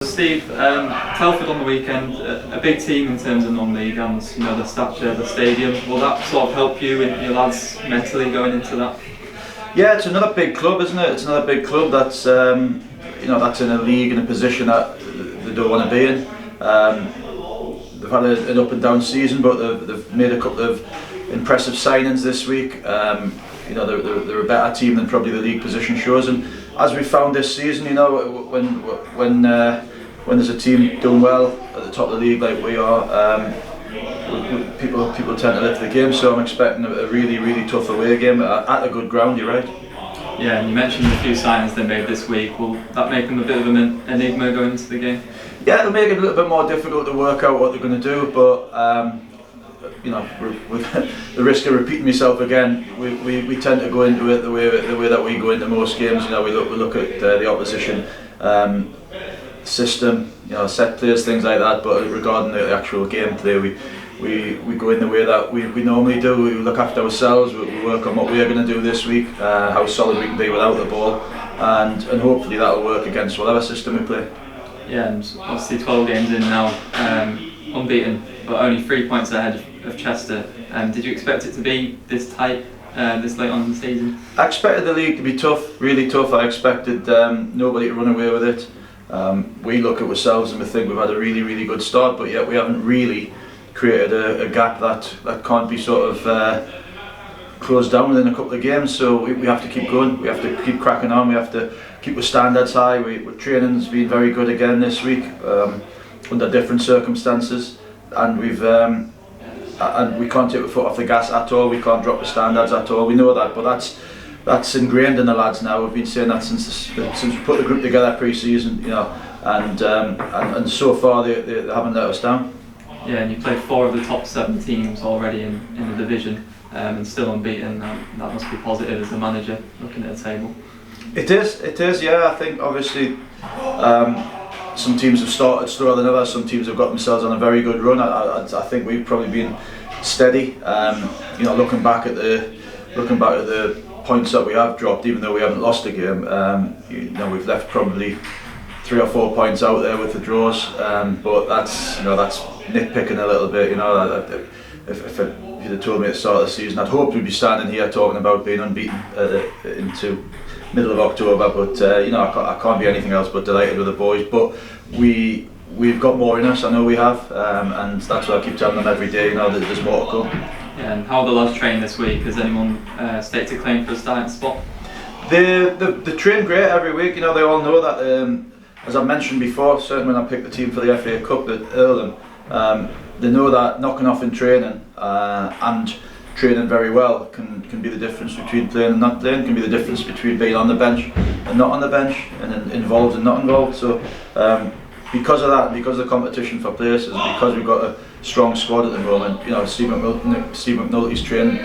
Steve, Telford on the weekend, a big team in terms of non-league and the stature of the stadium. Will that sort of help you and your lads mentally going into that? Yeah, it's another big club, isn't it? It's another big club that's that's in a league in a position that they don't want to be in. They've had an up and down season, but they've made a couple of impressive signings this week. They're a better team than probably the league position shows, and as we found this season, when there's a team doing well at the top of the league like we are, people tend to lift the game. So I'm expecting a really tough away game at a good ground. You're right. Yeah, and you mentioned a few signings they made this week. Will that make them a bit of an enigma going into the game? Yeah, it'll make it a little bit more difficult to work out what they're going to do, but with the risk of repeating myself again, we tend to go into it the way that we go into most games. We look at the opposition system, set plays, things like that. But regarding the actual gameplay, we go in the way that we normally do. We look after ourselves. We work on what we are going to do this week, how solid we can be without the ball, and hopefully that will work against whatever system we play. Yeah, and obviously 12 games in now, unbeaten, but only 3 points ahead of Chester. Did you expect it to be this tight this late on in the season? I expected the league to be tough, really tough. I expected nobody to run away with it. We look at ourselves and we think we've had a really good start, but yet we haven't really created a gap that can't be sort of closed down within a couple of games. So we have to keep going. We have to keep cracking on. We have to keep our standards high. Training's been very good again this week, under different circumstances, and we can't take the foot off the gas at all. We can't drop the standards at all. We know that, but that's ingrained in the lads now. We've been saying that since we put the group together pre-season, and so far they haven't let us down. Yeah, and you played 4 of the top 7 teams already in the division, and still unbeaten. That must be positive as a manager looking at the table. It is. Yeah, I think obviously some teams have started slower than others. Some teams have got themselves on a very good run. I think we've probably been steady. Looking back at the points that we have dropped, even though we haven't lost a game, we've left probably 3 or 4 points out there with the draws. But that's nitpicking a little bit. If you'd have told me at the start of the season, I'd hoped we'd be standing here talking about being unbeaten into middle of October, but I can't be anything else but delighted with the boys. But we've got more in us. I know we have, and that's what I keep telling them every day. That there's more to come. Yeah, and how are the lads trained this week? Has anyone staked a claim for a starting spot? They train great every week. They all know that. As I mentioned before, certainly when I picked the team for the FA Cup at Earlham, they know that knocking off in training and training very well can be the difference between playing and not playing, can be the difference between being on the bench and not on the bench, and involved and not involved. So because of that, because of the competition for places, and because we've got a strong squad at the moment, Steve McNulty's trained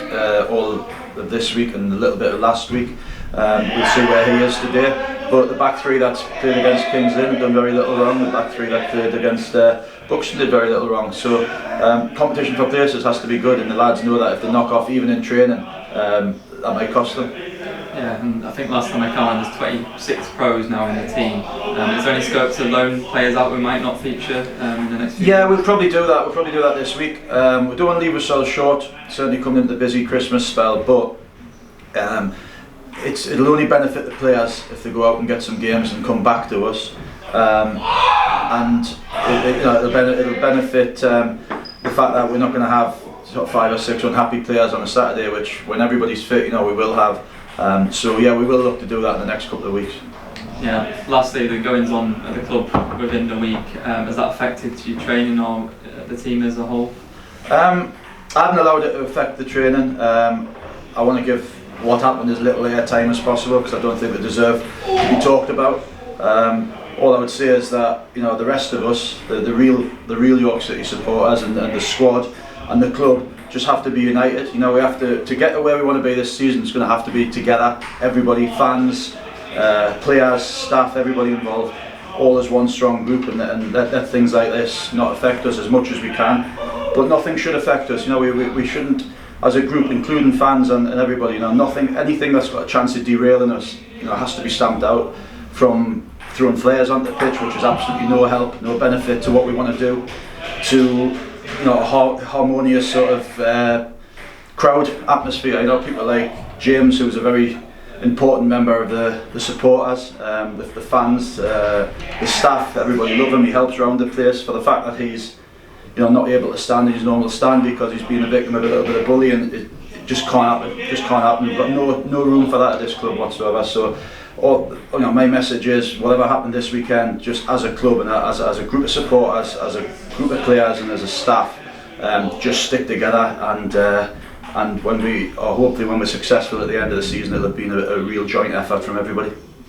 all of this week and a little bit of last week. We'll see where he is today. But the back 3 that's played against Kings Lynn have done very little wrong. The back 3 that played against Buxton did very little wrong. So competition for places has to be good, and the lads know that if they knock off even in training, that might cost them. Yeah, and I think last time I counted, there's 26 pros now in the team. Is there any scope to loan players out who might not feature in the next few Yeah, we'll probably do that. We'll probably do that this week. We don't want to leave ourselves short, certainly coming into the busy Christmas spell, but it'll only benefit the players if they go out and get some games and come back to us, and it'll benefit the fact that we're not going to have sort of 5 or 6 unhappy players on a Saturday, which when everybody's fit, we will have. So yeah, we will look to do that in the next couple of weeks. Yeah. Lastly, the goings on at the club within the week, has that affected your training or the team as a whole? I haven't allowed it to affect the training. I want to give what happened as little airtime as possible, because I don't think they deserve to be talked about. All I would say is that the rest of us, the real York City supporters and the squad and the club, just have to be united. We have to get to where we want to be this season. It's going to have to be together. Everybody, fans, players, staff, everybody involved, all as one strong group, and let things like this not affect us as much as we can. But nothing should affect us. We shouldn't, as a group, including fans and everybody. Anything that's got a chance of derailing us, has to be stamped out from throwing flares onto the pitch, which is absolutely no help, no benefit to what we want to do, to a harmonious sort of crowd atmosphere. People like James, who's a very important member of the supporters, the fans, the staff. Everybody love him. He helps around the place. For the fact that he's not able to stand in his normal stand because he's been a victim of a little bit of bullying, it just can't happen. We've got no room for that at this club whatsoever. So my message is, whatever happened this weekend, just as a club and as a group of supporters, as a group of players and as a staff, just stick together, and hopefully when we're successful at the end of the season, it'll have been a real joint effort from everybody.